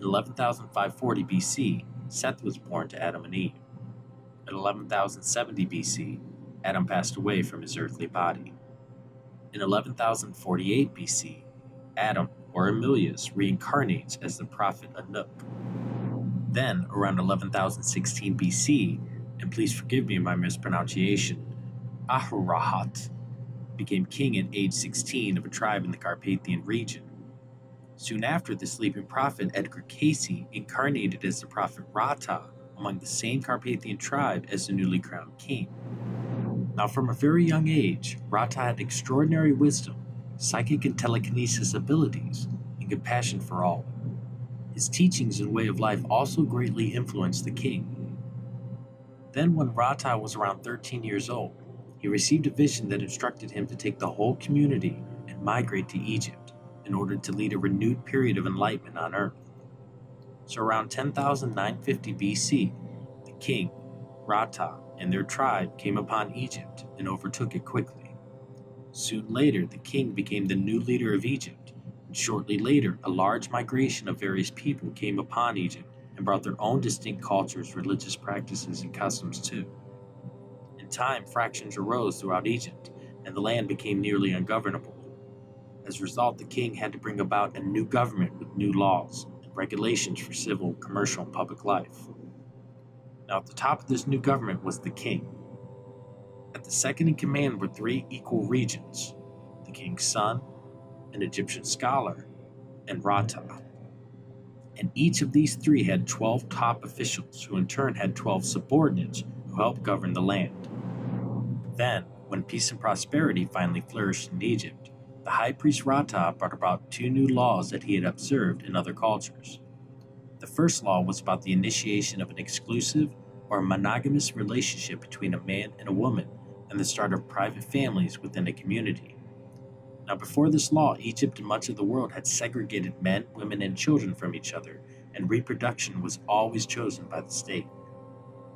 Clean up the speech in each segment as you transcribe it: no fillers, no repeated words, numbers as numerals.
In 11,540 BC, Seth was born to Adam and Eve. In 11,070 BC, Adam passed away from his earthly body. In 11,048 BC, Adam, or Emilius, reincarnates as the prophet Anuk. Then, around 11,016 BC, and please forgive me my mispronunciation, Ahurahat became king at age 16 of a tribe in the Carpathian region. Soon after, the sleeping prophet Edgar Cayce incarnated as the prophet Rata among the same Carpathian tribe as the newly crowned king. Now, from a very young age, Rata had extraordinary wisdom, psychic and telekinesis abilities, and compassion for all. His teachings and way of life also greatly influenced the king. Then, when Rata was around 13 years old, he received a vision that instructed him to take the whole community and migrate to Egypt in order to lead a renewed period of enlightenment on Earth. So around 10,950 BC, the king, Rata, and their tribe came upon Egypt and overtook it quickly. Soon later, the king became the new leader of Egypt, and shortly later, a large migration of various people came upon Egypt and brought their own distinct cultures, religious practices, and customs too. In time, fractions arose throughout Egypt, and the land became nearly ungovernable. As a result, the king had to bring about a new government with new laws and regulations for civil, commercial, and public life. Now, at the top of this new government was the king. At the second in command were three equal regents: the king's son, an Egyptian scholar, and Rata. And each of these three had 12 top officials, who in turn had 12 subordinates who helped govern the land. Then, when peace and prosperity finally flourished in Egypt, the high priest Rata brought about two new laws that he had observed in other cultures. The first law was about the initiation of an exclusive or monogamous relationship between a man and a woman, and the start of private families within a community. Now, before this law, Egypt and much of the world had segregated men, women, and children from each other, and reproduction was always chosen by the state.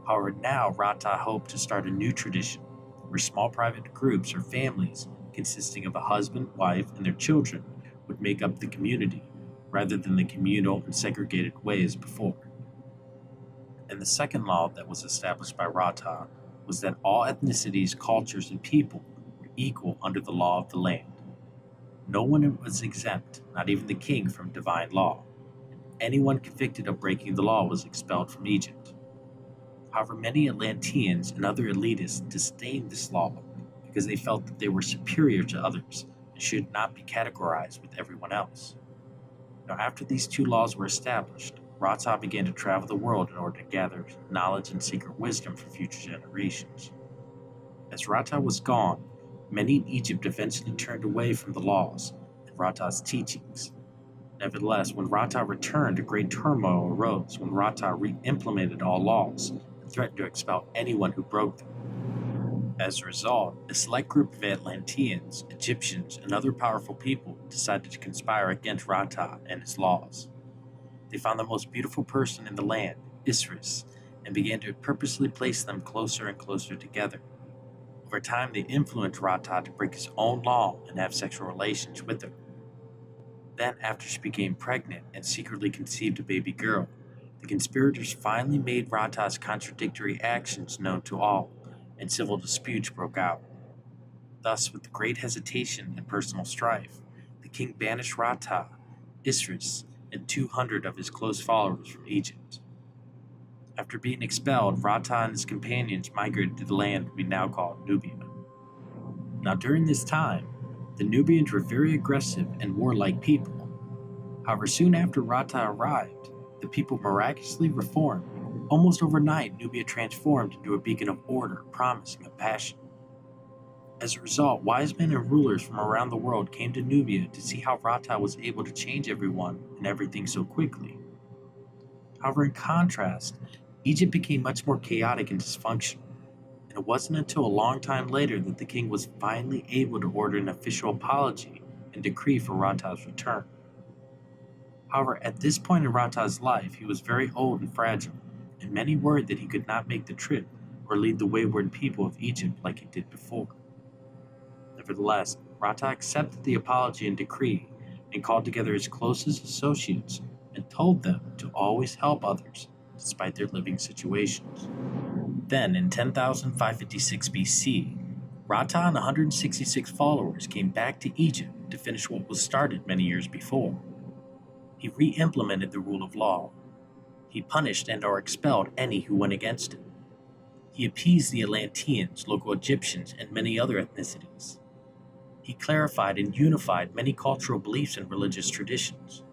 However, now Rata hoped to start a new tradition, where small private groups or families consisting of a husband, wife, and their children would make up the community, rather than the communal and segregated way as before. And the second law that was established by Rata was that all ethnicities, cultures, and people were equal under the law of the land. No one was exempt, not even the king, from divine law. Anyone convicted of breaking the law was expelled from Egypt. However, many Atlanteans and other elitists disdained this law because they felt that they were superior to others and should not be categorized with everyone else. Now, after these two laws were established, Rata began to travel the world in order to gather knowledge and secret wisdom for future generations. As Rata was gone, many in Egypt eventually turned away from the laws and Rata's teachings. Nevertheless, when Rata returned, a great turmoil arose when Rata re-implemented all laws and threatened to expel anyone who broke them. As a result, a select group of Atlanteans, Egyptians, and other powerful people decided to conspire against Rata and his laws. They found the most beautiful person in the land, Isis, and began to purposely place them closer and closer together. Over time, they influenced Rata to break his own law and have sexual relations with her. Then, after she became pregnant and secretly conceived a baby girl, the conspirators finally made Rata's contradictory actions known to all, and civil disputes broke out. Thus, with great hesitation and personal strife, the king banished Rata, Isis, and 200 of his close followers from Egypt. After being expelled, Rata and his companions migrated to the land we now call Nubia. Now, during this time, the Nubians were very aggressive and warlike people. However, soon after Rata arrived, the people miraculously reformed. Almost overnight, Nubia transformed into a beacon of order, promise, and compassion. As a result, wise men and rulers from around the world came to Nubia to see how Rata was able to change everyone and everything so quickly. However, in contrast, Egypt became much more chaotic and dysfunctional, and it wasn't until a long time later that the king was finally able to order an official apology and decree for Rata's return. However, at this point in Rata's life, he was very old and fragile, and many worried that he could not make the trip or lead the wayward people of Egypt like he did before. Nevertheless, Rata accepted the apology and decree and called together his closest associates and told them to always help others, despite their living situations. Then, in 10,556 BC, Rata and 166 followers came back to Egypt to finish what was started many years before. He re-implemented the rule of law. He punished and/or expelled any who went against it. He appeased the Atlanteans, local Egyptians, and many other ethnicities. He clarified and unified many cultural beliefs and religious traditions.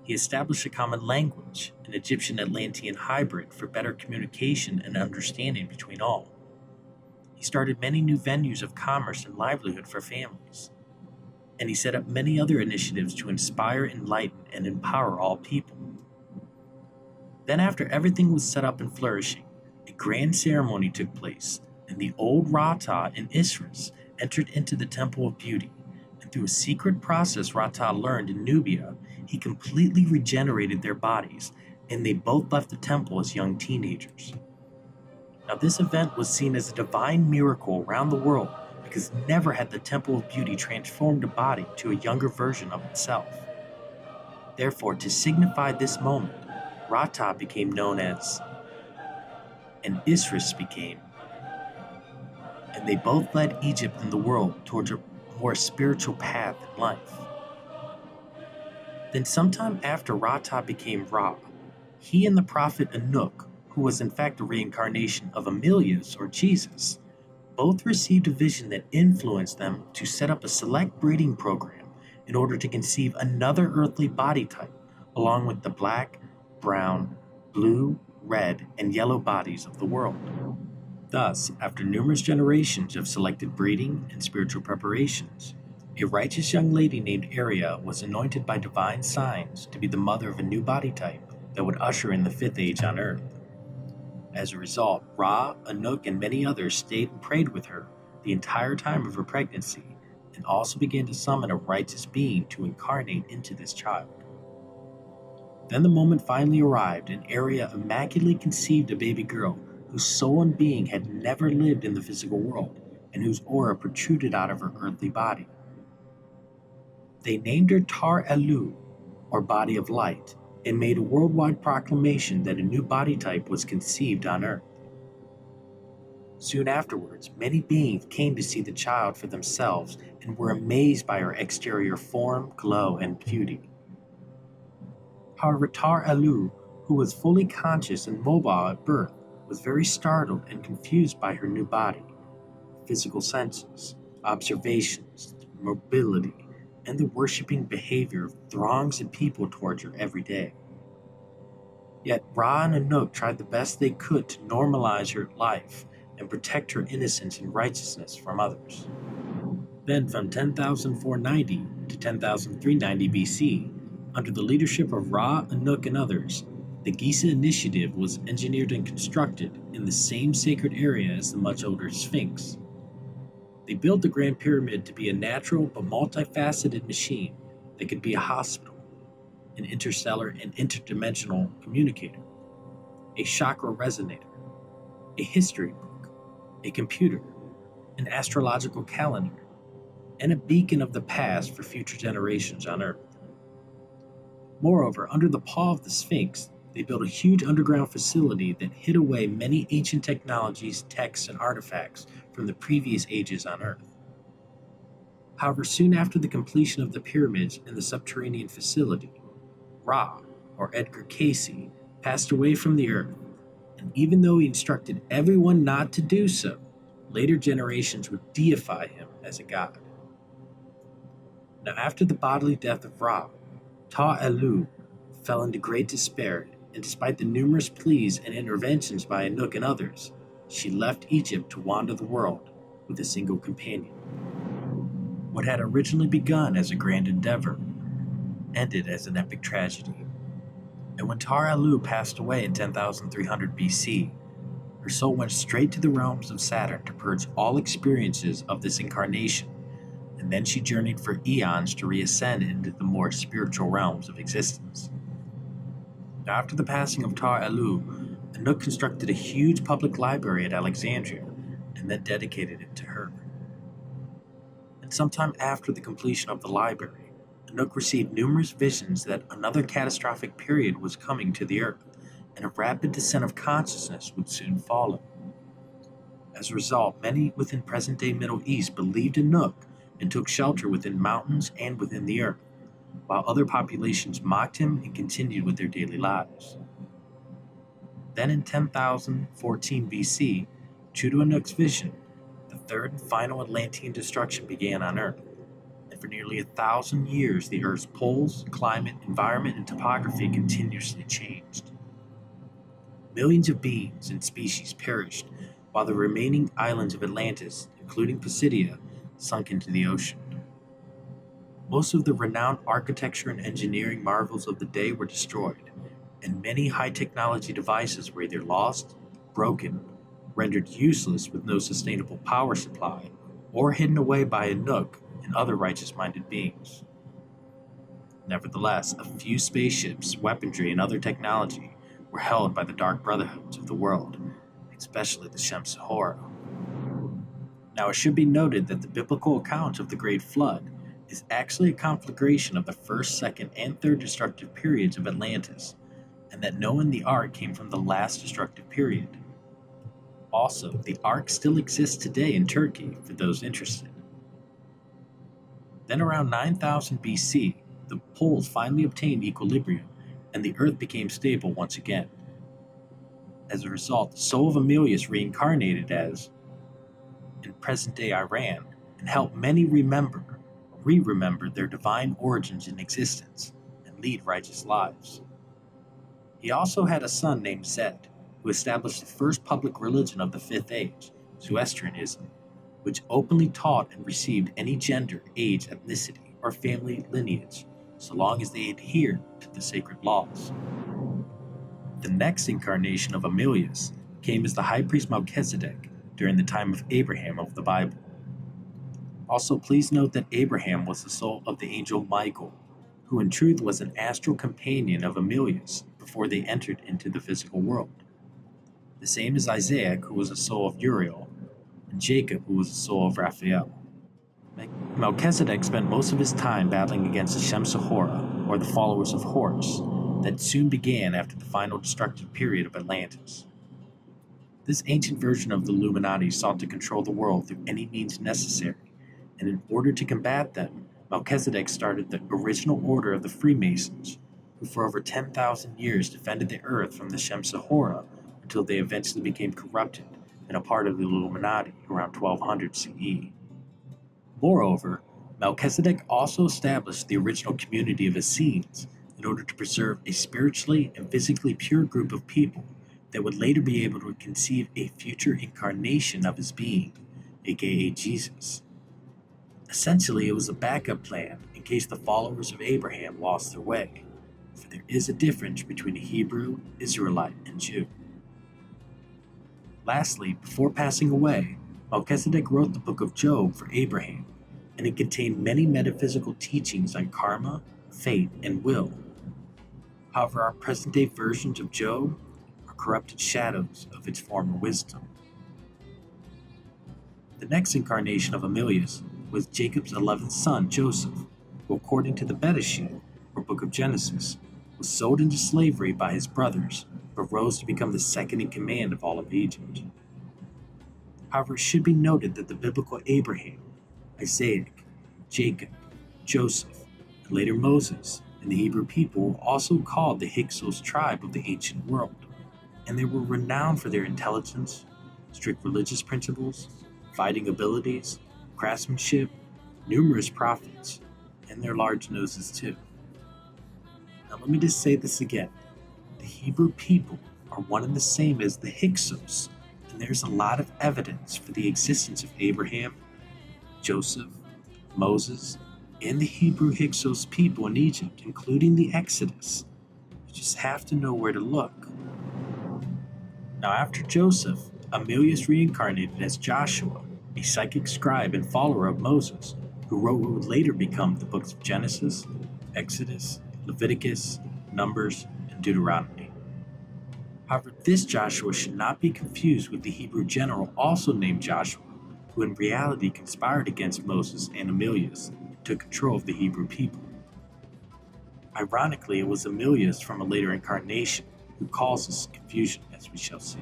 He established a common language, an Egyptian-Atlantean hybrid for better communication and understanding between all. He started many new venues of commerce and livelihood for families. And he set up many other initiatives to inspire, enlighten, and empower all people. Then after everything was set up and flourishing, a grand ceremony took place, and the old Rata and Isris entered into the Temple of Beauty, and through a secret process Rata learned in Nubia, he completely regenerated their bodies, and they both left the temple as young teenagers. Now this event was seen as a divine miracle around the world because never had the Temple of Beauty transformed a body to a younger version of itself. Therefore, to signify this moment, Rata became known as, and Isris became, and they both led Egypt and the world towards a more spiritual path in life. Then sometime after Rata became Ra, he and the prophet Enoch, who was in fact a reincarnation of Emilius or Jesus, both received a vision that influenced them to set up a select breeding program in order to conceive another earthly body type, along with the black, brown, blue, red, and yellow bodies of the world. Thus, after numerous generations of selected breeding and spiritual preparations, a righteous young lady named Aria was anointed by divine signs to be the mother of a new body type that would usher in the fifth age on Earth. As a result, Ra, Enoch, and many others stayed and prayed with her the entire time of her pregnancy, and also began to summon a righteous being to incarnate into this child. Then the moment finally arrived, and Aria immaculately conceived a baby girl whose soul and being had never lived in the physical world, and whose aura protruded out of her earthly body. They named her Tar-Elu, or Body of Light, and made a worldwide proclamation that a new body type was conceived on Earth. Soon afterwards, many beings came to see the child for themselves and were amazed by her exterior form, glow, and beauty. However, Tar-Elu, who was fully conscious and mobile at birth, was very startled and confused by her new body, physical senses, observations, mobility, and the worshipping behavior of throngs of people towards her every day. Yet Ra and Enoch tried the best they could to normalize her life and protect her innocence and righteousness from others. Then from 10,490 to 10,390 BC, under the leadership of Ra, Enoch, and others, the Giza Initiative was engineered and constructed in the same sacred area as the much older Sphinx. They built the Grand Pyramid to be a natural but multifaceted machine that could be a hospital, an interstellar and interdimensional communicator, a chakra resonator, a history book, a computer, an astrological calendar, and a beacon of the past for future generations on Earth. Moreover, under the paw of the Sphinx, they built a huge underground facility that hid away many ancient technologies, texts, and artifacts from the previous ages on Earth. However, soon after the completion of the pyramids and the subterranean facility, Ra, or Edgar Cayce, passed away from the Earth, and even though he instructed everyone not to do so, later generations would deify him as a god. Now, after the bodily death of Ra, Ta-Elu fell into great despair, and despite the numerous pleas and interventions by Enoch and others, she left Egypt to wander the world with a single companion. What had originally begun as a grand endeavor ended as an epic tragedy. And when Tar-Elu passed away in 10,300 BC, her soul went straight to the realms of Saturn to purge all experiences of this incarnation, and then she journeyed for eons to reascend into the more spiritual realms of existence. Now, after the passing of Tar-Elu, Enoch constructed a huge public library at Alexandria and then dedicated it to her. And sometime after the completion of the library, Anouk received numerous visions that another catastrophic period was coming to the Earth, and a rapid descent of consciousness would soon follow. As a result, many within present-day Middle East believed in Anouk and took shelter within mountains and within the Earth, while other populations mocked him and continued with their daily lives. Then in 10,014 BC, true to Anouk's vision, the third and final Atlantean destruction began on Earth, and for nearly 1,000 years the Earth's poles, climate, environment, and topography continuously changed. Millions of beings and species perished, while the remaining islands of Atlantis, including Pisidia, sunk into the ocean. Most of the renowned architecture and engineering marvels of the day were destroyed, and many high-technology devices were either lost, broken, rendered useless with no sustainable power supply, or hidden away by Anouk and other righteous-minded beings. Nevertheless, a few spaceships, weaponry, and other technology were held by the Dark Brotherhoods of the world, especially the Shem-Sahara. Now it should be noted that the biblical account of the Great Flood is actually a conflagration of the first, second, and third destructive periods of Atlantis, and that Noah and the Ark came from the last destructive period. Also, the Ark still exists today in Turkey for those interested. Then around 9000 BC, the poles finally obtained equilibrium, and the Earth became stable once again. As a result, the soul of Emilius reincarnated as, in present-day Iran, and helped many re-remember their divine origins in existence, and lead righteous lives. He also had a son named Zed, who established the first public religion of the Fifth Age, Zoroastrianism, which openly taught and received any gender, age, ethnicity, or family lineage, so long as they adhered to the sacred laws. The next incarnation of Emilius came as the high priest Melchizedek during the time of Abraham of the Bible. Also, please note that Abraham was the soul of the angel Michael, who in truth was an astral companion of Emilius before they entered into the physical world. The same as Isaac, who was the soul of Uriel, and Jacob, who was the soul of Raphael. Melchizedek spent most of his time battling against the Shem-Sahara, or the followers of Horus, that soon began after the final destructive period of Atlantis. This ancient version of the Illuminati sought to control the world through any means necessary, and in order to combat them, Melchizedek started the original order of the Freemasons, who for over 10,000 years defended the earth from the Shem-Sahara until they eventually became corrupted and a part of the Illuminati around 1200 CE. Moreover, Melchizedek also established the original community of Essenes in order to preserve a spiritually and physically pure group of people that would later be able to conceive a future incarnation of his being, aka Jesus. Essentially, it was a backup plan in case the followers of Abraham lost their way, for there is a difference between a Hebrew, Israelite, and Jew. Lastly, before passing away, Melchizedek wrote the Book of Job for Abraham, and it contained many metaphysical teachings on karma, fate, and will. However, our present-day versions of Job are corrupted shadows of its former wisdom. The next incarnation of Emilius was Jacob's 11th son, Joseph, who according to the Bereshit, or Book of Genesis, was sold into slavery by his brothers, but rose to become the second in command of all of Egypt. However, it should be noted that the biblical Abraham, Isaac, Jacob, Joseph, and later Moses, and the Hebrew people were also called the Hyksos tribe of the ancient world, and they were renowned for their intelligence, strict religious principles, fighting abilities, craftsmanship, numerous prophets, and their large noses too. Now let me just say this again. The Hebrew people are one and the same as the Hyksos, and there's a lot of evidence for the existence of Abraham, Joseph, Moses, and the Hebrew Hyksos people in Egypt, including the Exodus. You just have to know where to look. Now after Joseph, Emilius reincarnated as Joshua, a psychic scribe and follower of Moses, who wrote what would later become the books of Genesis, Exodus, Leviticus, Numbers, and Deuteronomy. However, this Joshua should not be confused with the Hebrew general also named Joshua, who in reality conspired against Moses and Emilius and took control of the Hebrew people. Ironically, it was Emilius from a later incarnation who caused this confusion, as we shall see.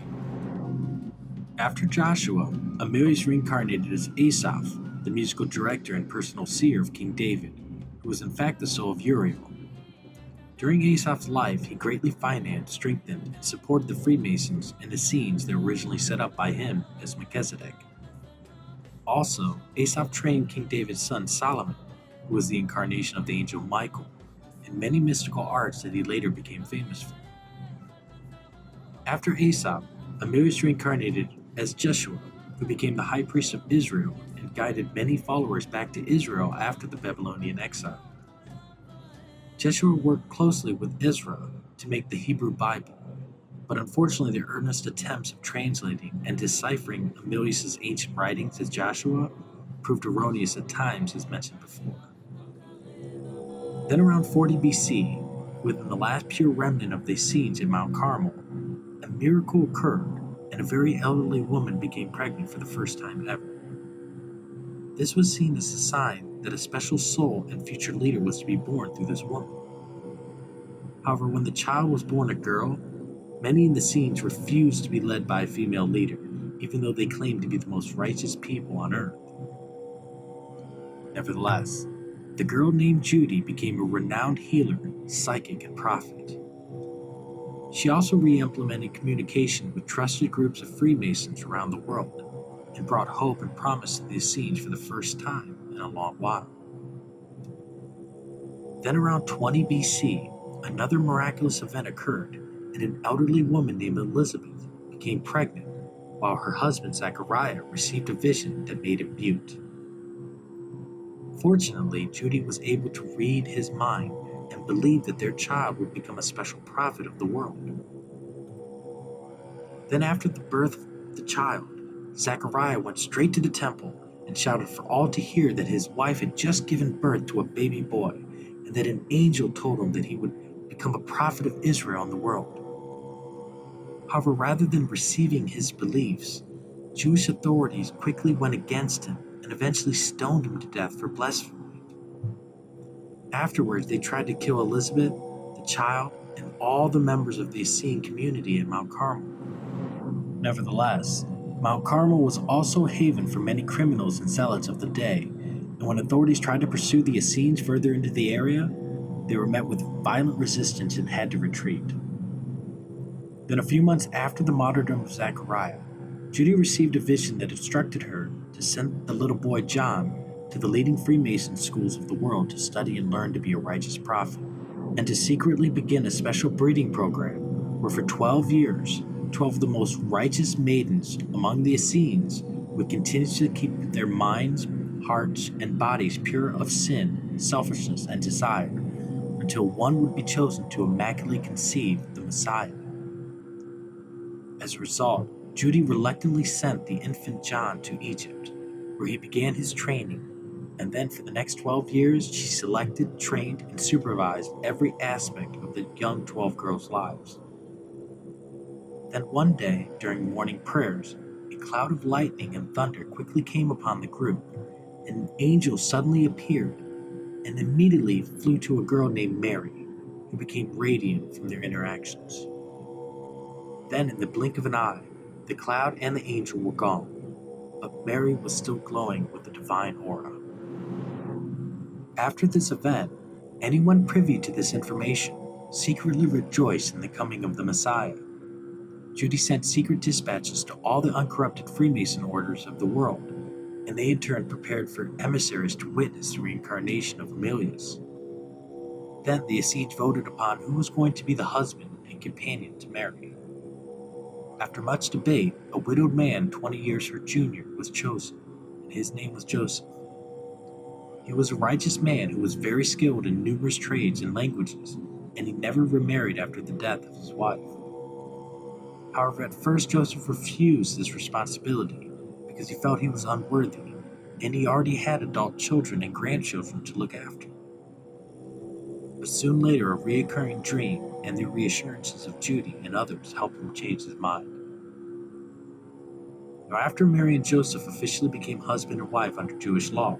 After Joshua, Emilius reincarnated as Asaph, the musical director and personal seer of King David, who was in fact the soul of Uriel. During Asaph's life, he greatly financed, strengthened, and supported the Freemasons and Essenes that were originally set up by him as Melchizedek. Also, Asaph trained King David's son Solomon, who was the incarnation of the angel Michael, in many mystical arts that he later became famous for. After Asaph, Emilius reincarnated as Jeshua, who became the high priest of Israel and guided many followers back to Israel after the Babylonian exile. Jeshua worked closely with Ezra to make the Hebrew Bible, but unfortunately their earnest attempts of translating and deciphering Emilius' ancient writings as Joshua proved erroneous at times, as mentioned before. Then around 40 BC, within the last pure remnant of the Essenes at Mount Carmel, a miracle occurred and a very elderly woman became pregnant for the first time ever. This was seen as a sign that a special soul and future leader was to be born through this woman. However, when the child was born a girl, many in the Essenes refused to be led by a female leader, even though they claimed to be the most righteous people on earth. Nevertheless, the girl named Judy became a renowned healer, psychic, and prophet. She also re-implemented communication with trusted groups of Freemasons around the world, and brought hope and promise to the Essenes for the first time in a long while. Then around 20 BC, another miraculous event occurred, and an elderly woman named Elizabeth became pregnant, while her husband Zechariah received a vision that made him mute. Fortunately, Judy was able to read his mind and believed that their child would become a special prophet of the world. Then after the birth of the child, Zechariah went straight to the temple and shouted for all to hear that his wife had just given birth to a baby boy, and that an angel told him that he would become a prophet of Israel in the world. However, rather than receiving his beliefs, Jewish authorities quickly went against him and eventually stoned him to death for blasphemy. Afterwards, they tried to kill Elizabeth, the child, and all the members of the Essene community at Mount Carmel. Nevertheless, Mount Carmel was also a haven for many criminals and zealots of the day, and when authorities tried to pursue the Essenes further into the area, they were met with violent resistance and had to retreat. Then a few months after the martyrdom of Zechariah, Judy received a vision that instructed her to send the little boy John to the leading Freemason schools of the world to study and learn to be a righteous prophet, and to secretly begin a special breeding program where for 12 years, 12 of the most righteous maidens among the Essenes would continue to keep their minds, hearts, and bodies pure of sin, selfishness, and desire, until one would be chosen to immaculately conceive the Messiah. As a result, Judy reluctantly sent the infant John to Egypt, where he began his training, and then for the next 12 years she selected, trained, and supervised every aspect of the young 12 girls' lives. Then one day, during morning prayers, a cloud of lightning and thunder quickly came upon the group, and an angel suddenly appeared and immediately flew to a girl named Mary, who became radiant from their interactions. Then, in the blink of an eye, the cloud and the angel were gone, but Mary was still glowing with the divine aura. After this event, anyone privy to this information secretly rejoiced in the coming of the Messiah. Judy sent secret dispatches to all the uncorrupted Freemason orders of the world, and they in turn prepared for emissaries to witness the reincarnation of Emilius. Then the Essenes voted upon who was going to be the husband and companion to Mary. After much debate, a widowed man 20 years her junior was chosen, and his name was Joseph. He was a righteous man who was very skilled in numerous trades and languages, and he never remarried after the death of his wife. However, at first Joseph refused this responsibility because he felt he was unworthy, and he already had adult children and grandchildren to look after. But soon later, a recurring dream and the reassurances of Judy and others helped him change his mind. Now, after Mary and Joseph officially became husband and wife under Jewish law,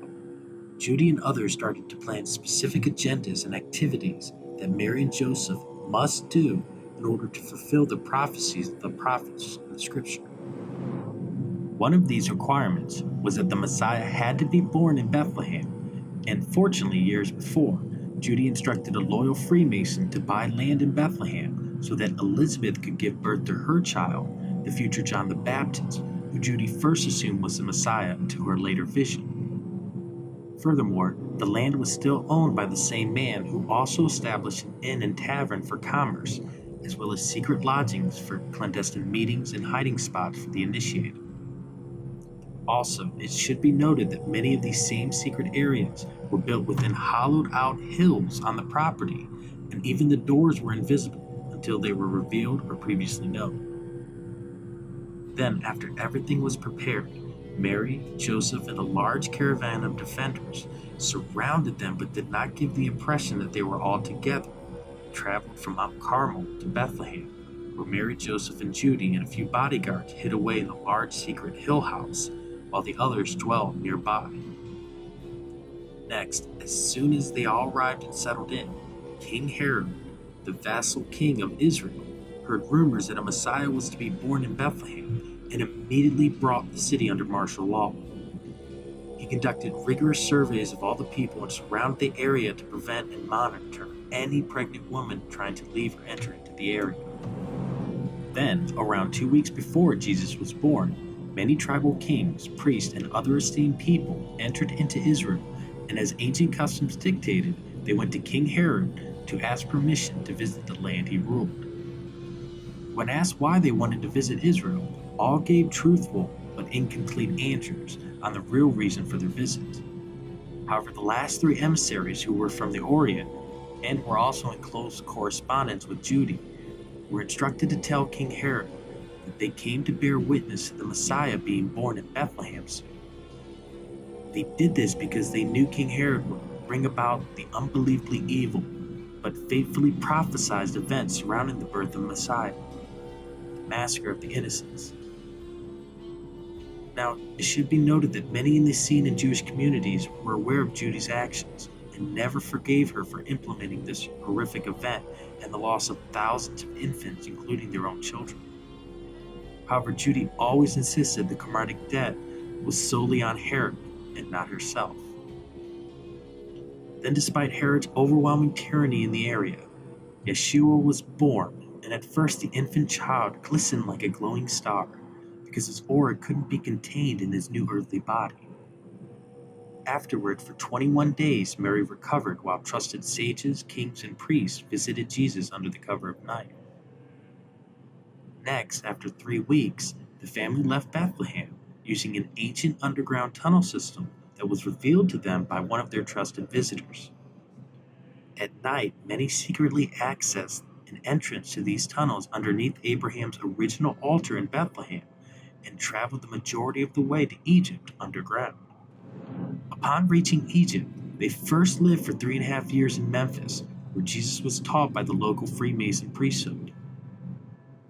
Judy and others started to plan specific agendas and activities that Mary and Joseph must do in order to fulfill the prophecies of the prophets in the scripture. One of these requirements was that the Messiah had to be born in Bethlehem, and fortunately, years before, Judy instructed a loyal Freemason to buy land in Bethlehem so that Elizabeth could give birth to her child, the future John the Baptist, who Judy first assumed was the Messiah until her later vision. Furthermore, the land was still owned by the same man who also established an inn and tavern for commerce, as well as secret lodgings for clandestine meetings and hiding spots for the initiated. Also, it should be noted that many of these same secret areas were built within hollowed-out hills on the property, and even the doors were invisible until they were revealed or previously known. Then, after everything was prepared, Mary, Joseph, and a large caravan of defenders surrounded them but did not give the impression that they were all together, traveled from Mount Carmel to Bethlehem, where Mary, Joseph, and Judy and a few bodyguards hid away in a large secret hill house, while the others dwelled nearby. Next, as soon as they all arrived and settled in, King Herod, the vassal king of Israel, heard rumors that a Messiah was to be born in Bethlehem and immediately brought the city under martial law. He conducted rigorous surveys of all the people and surrounded the area to prevent and monitor any pregnant woman trying to leave or enter into the area. Then, around 2 weeks before Jesus was born, many tribal kings, priests, and other esteemed people entered into Israel, and as ancient customs dictated, they went to King Herod to ask permission to visit the land he ruled. When asked why they wanted to visit Israel, all gave truthful but incomplete answers on the real reason for their visit. However, the last three emissaries who were from the Orient and were also in close correspondence with Judy were instructed to tell King Herod that they came to bear witness to the Messiah being born in Bethlehem soon. They did this because they knew King Herod would bring about the unbelievably evil but faithfully prophesied events surrounding the birth of Messiah, the massacre of the innocents. Now, it should be noted that many in the scene and Jewish communities were aware of Judy's actions and never forgave her for implementing this horrific event and the loss of thousands of infants, including their own children. However, Judy always insisted the karmic debt was solely on Herod and not herself. Then, despite Herod's overwhelming tyranny in the area, Yeshua was born, and at first the infant child glistened like a glowing star, because his aura couldn't be contained in his new earthly body. Afterward, for 21 days, Mary recovered while trusted sages, kings, and priests visited Jesus under the cover of night. Next, after 3 weeks, the family left Bethlehem using an ancient underground tunnel system that was revealed to them by one of their trusted visitors. At night, many secretly accessed an entrance to these tunnels underneath Abraham's original altar in Bethlehem and traveled the majority of the way to Egypt underground. Upon reaching Egypt, they first lived for 3.5 years in Memphis, where Jesus was taught by the local Freemason priesthood.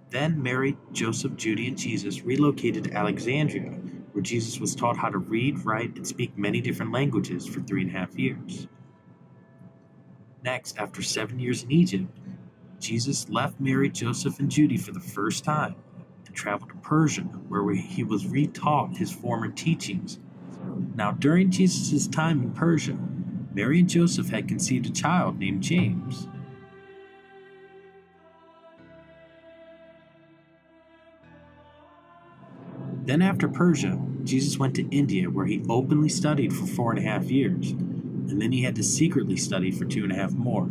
Then Mary, Joseph, Judy, and Jesus relocated to Alexandria, where Jesus was taught how to read, write, and speak many different languages for 3.5 years. Next, after 7 years in Egypt, Jesus left Mary, Joseph, and Judy for the first time and traveled to Persia, where he was retaught his former teachings. Now, during Jesus' time in Persia, Mary and Joseph had conceived a child named James. Then after Persia, Jesus went to India, where he openly studied for 4.5 years, and then he had to secretly study for 2.5 more,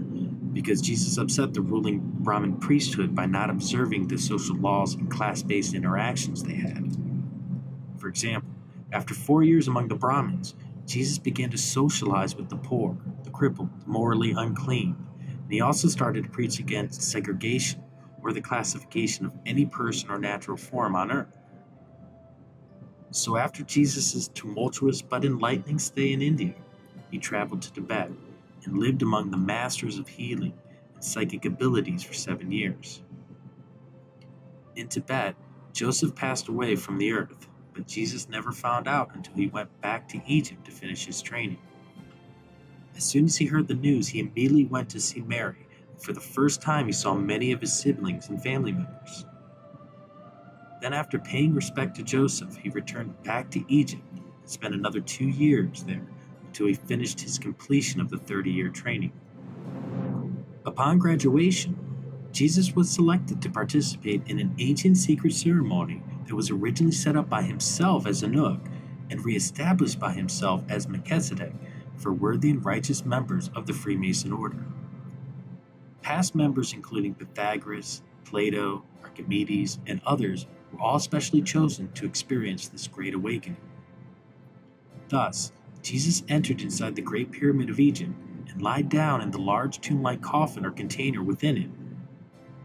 because Jesus upset the ruling Brahmin priesthood by not observing the social laws and class-based interactions they had. For example, after 4 years among the Brahmins, Jesus began to socialize with the poor, the crippled, the morally unclean, and he also started to preach against segregation, or the classification of any person or natural form on earth. So after Jesus' tumultuous but enlightening stay in India, he traveled to Tibet and lived among the masters of healing and psychic abilities for 7 years. In Tibet, Joseph passed away from the earth, but Jesus never found out until he went back to Egypt to finish his training. As soon as he heard the news, he immediately went to see Mary and For the first time, he saw many of his siblings and family members. Then, after paying respect to Joseph, he returned back to Egypt and spent another 2 years there until he finished his completion of the 30-year training. Upon graduation, Jesus was selected to participate in an ancient secret ceremony that was originally set up by himself as Anunnaki and reestablished by himself as Melchizedek for worthy and righteous members of the Freemason order. Past members including Pythagoras, Plato, Archimedes, and others were all specially chosen to experience this great awakening. Thus, Jesus entered inside the Great Pyramid of Egypt and lied down in the large tomb-like coffin or container within it.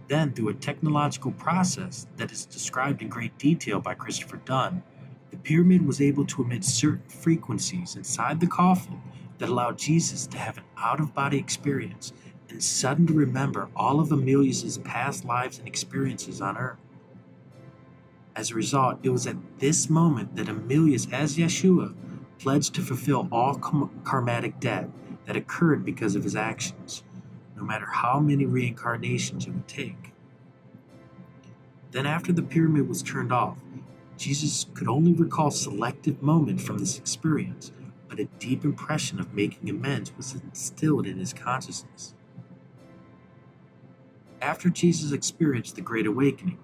Then, through a technological process that is described in great detail by Christopher Dunn, the pyramid was able to emit certain frequencies inside the coffin that allowed Jesus to have an out-of-body experience and suddenly remember all of Amelius's past lives and experiences on Earth. As a result, it was at this moment that Amelius, as Yeshua, pledged to fulfill all karmatic debt that occurred because of his actions, no matter how many reincarnations it would take. Then after the pyramid was turned off, Jesus could only recall selective moments from this experience, but a deep impression of making amends was instilled in his consciousness. After Jesus experienced the Great Awakening,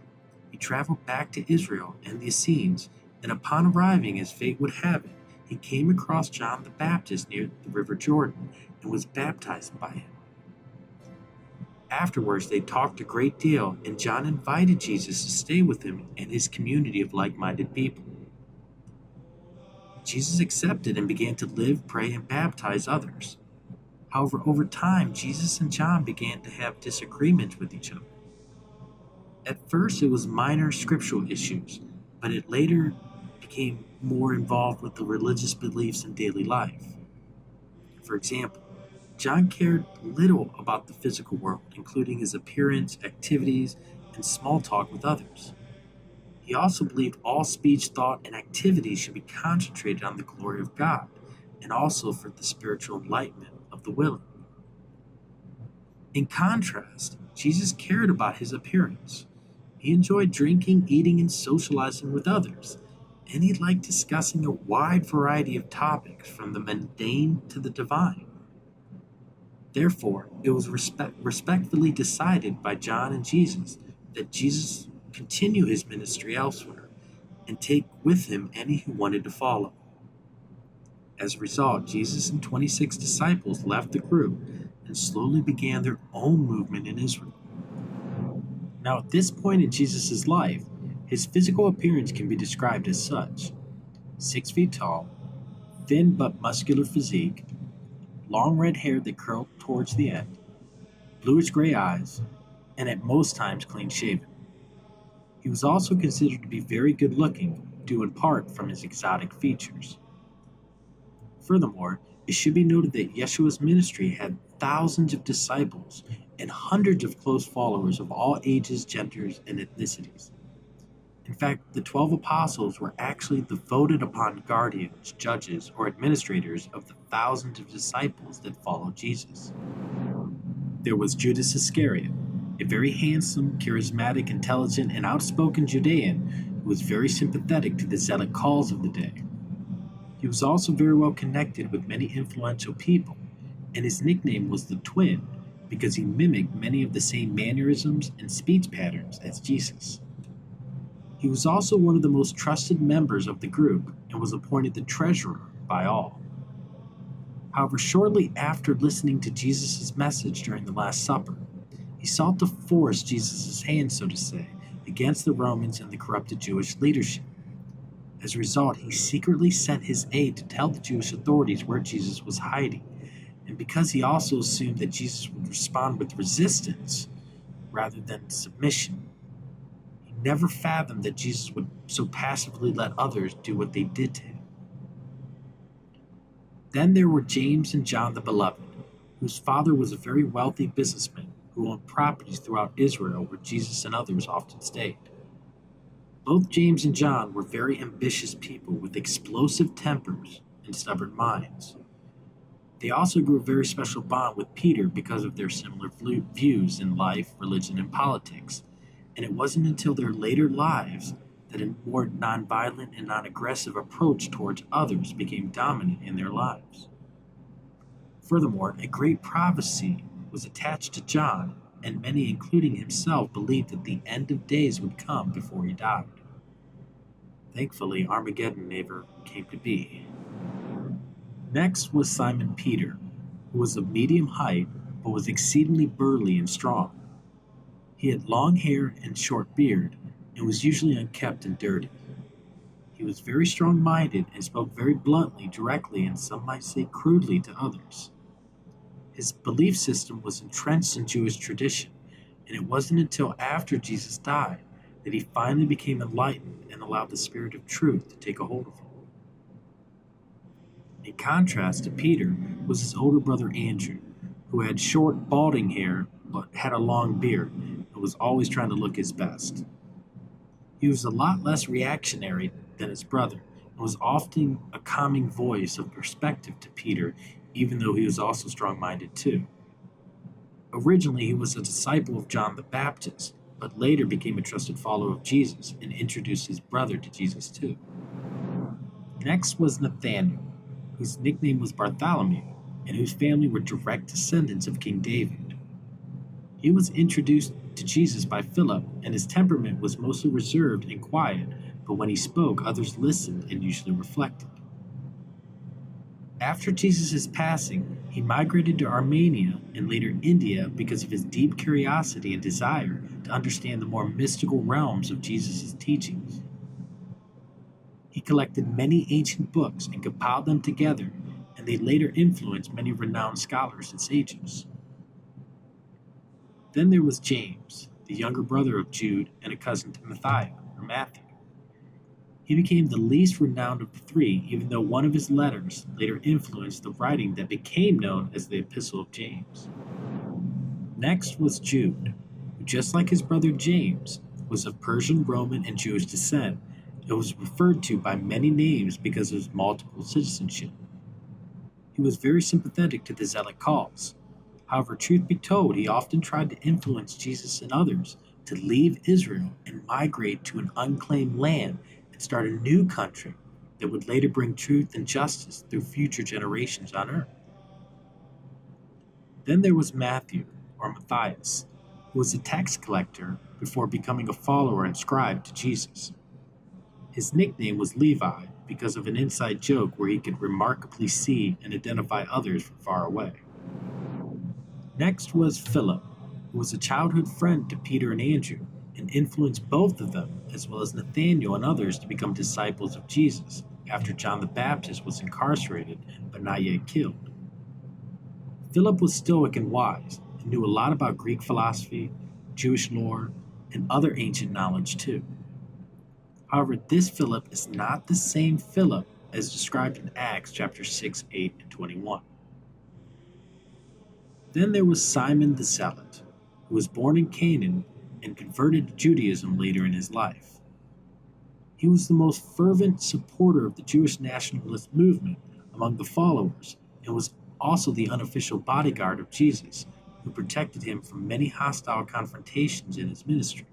he traveled back to Israel and the Essenes, and upon arriving, as fate would have it, he came across John the Baptist near the River Jordan and was baptized by him. Afterwards, they talked a great deal, and John invited Jesus to stay with him and his community of like-minded people. Jesus accepted and began to live, pray, and baptize others. However, over time, Jesus and John began to have disagreements with each other. At first, it was minor scriptural issues, but it later became more involved with the religious beliefs in daily life. For example, John cared little about the physical world, including his appearance, activities, and small talk with others. He also believed all speech, thought, and activity should be concentrated on the glory of God, and also for the spiritual enlightenment of the willing. In contrast, Jesus cared about his appearance. He enjoyed drinking, eating, and socializing with others, and he liked discussing a wide variety of topics from the mundane to the divine. Therefore, it was respectfully decided by John and Jesus that Jesus continue his ministry elsewhere and take with him any who wanted to follow. As a result, Jesus and 26 disciples left the group and slowly began their own movement in Israel. Now, at this point in Jesus' life, his physical appearance can be described as such: 6 feet tall, thin but muscular physique, long red hair that curled towards the end, bluish-gray eyes, and at most times clean-shaven. He was also considered to be very good-looking, due in part from his exotic features. Furthermore, it should be noted that Yeshua's ministry had thousands of disciples and hundreds of close followers of all ages, genders, and ethnicities. In fact, the 12 apostles were actually the voted upon guardians, judges, or administrators of the thousands of disciples that followed Jesus. There was Judas Iscariot, a very handsome, charismatic, intelligent, and outspoken Judean who was very sympathetic to the zealot calls of the day. He was also very well connected with many influential people, and his nickname was the Twin because he mimicked many of the same mannerisms and speech patterns as Jesus. He was also one of the most trusted members of the group and was appointed the treasurer by all. However, shortly after listening to Jesus' message during the Last Supper, he sought to force Jesus' hand, so to say, against the Romans and the corrupted Jewish leadership. As a result, he secretly sent his aide to tell the Jewish authorities where Jesus was hiding, and because he also assumed that Jesus would respond with resistance rather than submission, he never fathomed that Jesus would so passively let others do what they did to him. Then there were James and John the Beloved, whose father was a very wealthy businessman who owned properties throughout Israel where Jesus and others often stayed. Both James and John were very ambitious people with explosive tempers and stubborn minds. They also grew a very special bond with Peter because of their similar views in life, religion, and politics. And it wasn't until their later lives that a more nonviolent and non-aggressive approach towards others became dominant in their lives. Furthermore, a great prophecy was attached to John, and many, including himself, believed that the end of days would come before he died. Thankfully, Armageddon never came to be. Next was Simon Peter, who was of medium height but was exceedingly burly and strong. He had long hair and short beard, and was usually unkempt and dirty. He was very strong-minded and spoke very bluntly, directly, and some might say crudely to others. His belief system was entrenched in Jewish tradition, and it wasn't until after Jesus died that he finally became enlightened and allowed the Spirit of truth to take a hold of him. In contrast to Peter was his older brother Andrew, who had short, balding hair but had a long beard and was always trying to look his best. He was a lot less reactionary than his brother and was often a calming voice of perspective to Peter, even though he was also strong-minded too. Originally, he was a disciple of John the Baptist, but later became a trusted follower of Jesus and introduced his brother to Jesus too. Next was Nathanael, whose nickname was Bartholomew, and whose family were direct descendants of King David. He was introduced to Jesus by Philip, and his temperament was mostly reserved and quiet, but when he spoke, others listened and usually reflected. After Jesus' passing, he migrated to Armenia and later India because of his deep curiosity and desire to understand the more mystical realms of Jesus' teachings. He collected many ancient books and compiled them together, and they later influenced many renowned scholars and sages. Then there was James, the younger brother of Jude and a cousin to Matthew. He became the least renowned of the three, even though one of his letters later influenced the writing that became known as the Epistle of James. Next was Jude, who, just like his brother James, was of Persian, Roman, and Jewish descent, and was referred to by many names because of his multiple citizenship. He was very sympathetic to the Zealot cause. However, truth be told, he often tried to influence Jesus and others to leave Israel and migrate to an unclaimed land and start a new country that would later bring truth and justice through future generations on earth. Then there was Matthew, or Matthias, who was a tax collector before becoming a follower and scribe to Jesus. His nickname was Levi because of an inside joke where he could remarkably see and identify others from far away. Next was Philip, who was a childhood friend to Peter and Andrew, and influenced both of them, as well as Nathanael and others, to become disciples of Jesus after John the Baptist was incarcerated but not yet killed. Philip was stoic and wise, and knew a lot about Greek philosophy, Jewish lore, and other ancient knowledge too. However, this Philip is not the same Philip as described in Acts chapter 6, 8, and 21. Then there was Simon the Zealot, who was born in Canaan and converted to Judaism later in his life. He was the most fervent supporter of the Jewish nationalist movement among the followers, and was also the unofficial bodyguard of Jesus, who protected him from many hostile confrontations in his ministry.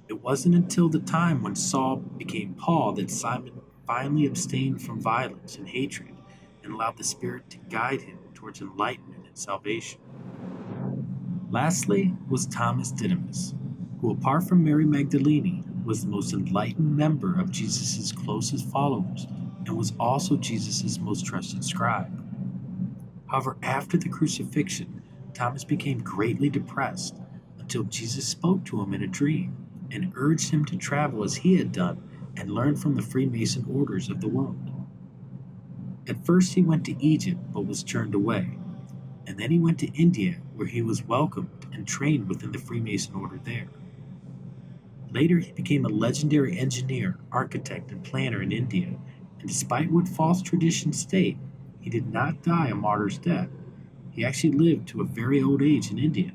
It wasn't until the time when Saul became Paul that Simon finally abstained from violence and hatred and allowed the Spirit to guide him towards enlightenment and salvation. Lastly was Thomas Didymus, who, apart from Mary Magdalene, was the most enlightened member of Jesus' closest followers and was also Jesus' most trusted scribe. However, after the crucifixion, Thomas became greatly depressed until Jesus spoke to him in a dream and urged him to travel as he had done and learn from the Freemason orders of the world. At first he went to Egypt but was turned away, and then he went to India where he was welcomed and trained within the Freemason order there. Later he became a legendary engineer, architect, and planner in India, and despite what false traditions state, he did not die a martyr's death. He actually lived to a very old age in India.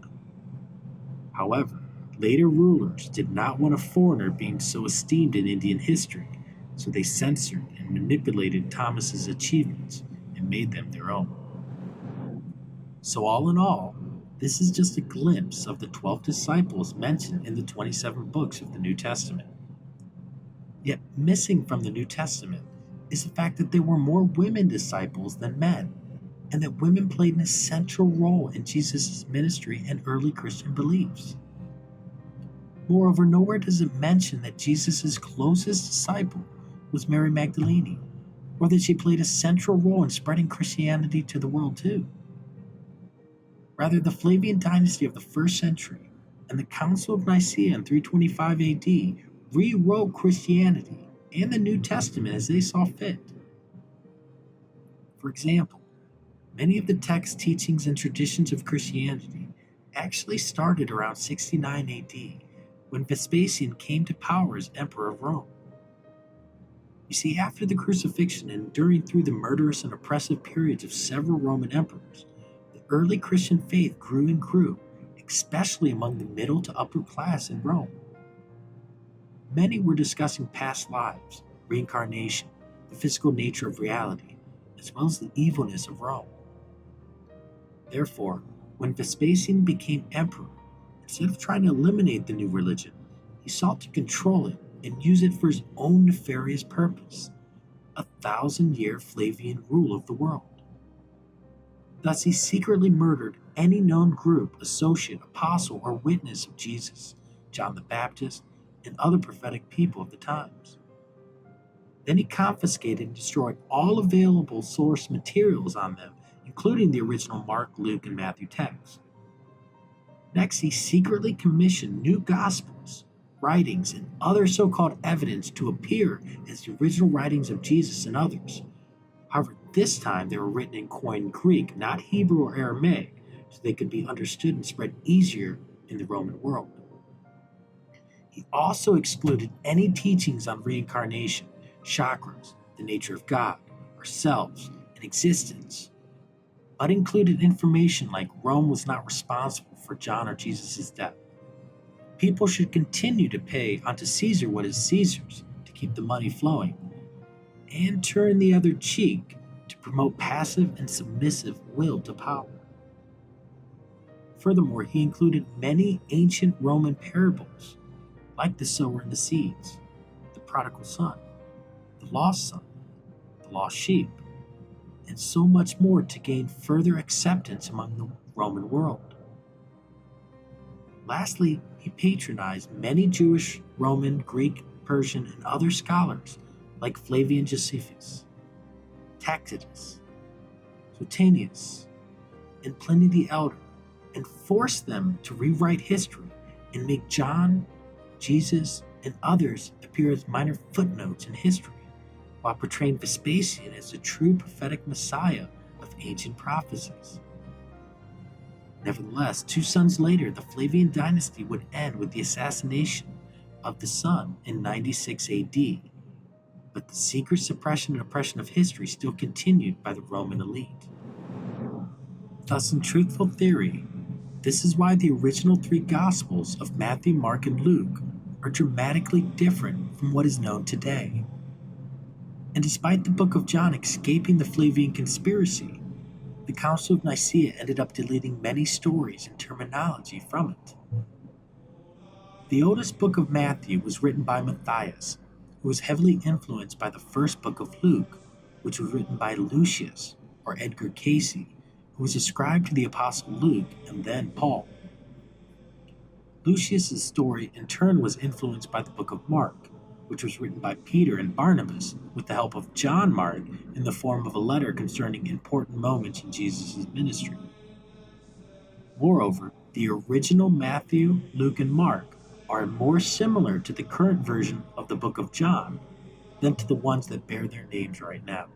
However, later rulers did not want a foreigner being so esteemed in Indian history, so they censored and manipulated Thomas's achievements, and made them their own. So all in all, this is just a glimpse of the 12 disciples mentioned in the 27 books of the New Testament. Yet missing from the New Testament is the fact that there were more women disciples than men, and that women played an essential role in Jesus' ministry and early Christian beliefs. Moreover, nowhere does it mention that Jesus' closest disciple was Mary Magdalene, or that she played a central role in spreading Christianity to the world too. Rather, the Flavian dynasty of the 1st century and the Council of Nicaea in 325 AD rewrote Christianity and the New Testament as they saw fit. For example, many of the texts, teachings, and traditions of Christianity actually started around 69 AD, when Vespasian came to power as Emperor of Rome. You see, after the crucifixion and enduring through the murderous and oppressive periods of several Roman emperors, the early Christian faith grew and grew, especially among the middle to upper class in Rome. Many were discussing past lives, reincarnation, the physical nature of reality, as well as the evilness of Rome. Therefore, when Vespasian became emperor, instead of trying to eliminate the new religion, he sought to control it and use it for his own nefarious purpose, 1,000-year Flavian rule of the world. Thus, he secretly murdered any known group, associate, apostle, or witness of Jesus, John the Baptist, and other prophetic people of the times. Then he confiscated and destroyed all available source materials on them, including the original Mark, Luke, and Matthew texts. Next, he secretly commissioned new gospels, writings, and other so-called evidence to appear as the original writings of Jesus and others. However, this time they were written in Koine Greek, not Hebrew or Aramaic, so they could be understood and spread easier in the Roman world. He also excluded any teachings on reincarnation, chakras, the nature of God, ourselves, and existence, but included information like Rome was not responsible for John or Jesus' death. People should continue to pay unto Caesar what is Caesar's to keep the money flowing, and turn the other cheek to promote passive and submissive will to power. Furthermore, he included many ancient Roman parables, like the sower and the seeds, the prodigal son, the lost son, the lost sheep, and so much more to gain further acceptance among the Roman world. Lastly, he patronized many Jewish, Roman, Greek, Persian, and other scholars like Flavian Josephus, Tacitus, Suetonius, and Pliny the Elder, and forced them to rewrite history and make John, Jesus, and others appear as minor footnotes in history, while portraying Vespasian as the true prophetic Messiah of ancient prophecies. Nevertheless, 2 sons later, the Flavian dynasty would end with the assassination of the son in 96 AD, but the secret suppression and oppression of history still continued by the Roman elite. Thus, in truthful theory, this is why the original 3 Gospels of Matthew, Mark, and Luke are dramatically different from what is known today. And despite the book of John escaping the Flavian conspiracy, the Council of Nicaea ended up deleting many stories and terminology from it. The oldest book of Matthew was written by Matthias, who was heavily influenced by the first book of Luke, which was written by Lucius, or Edgar Cayce, who was ascribed to the Apostle Luke and then Paul. Lucius's story in turn was influenced by the book of Mark, which was written by Peter and Barnabas with the help of John Mark in the form of a letter concerning important moments in Jesus' ministry. Moreover, the original Matthew, Luke, and Mark are more similar to the current version of the book of John than to the ones that bear their names right now.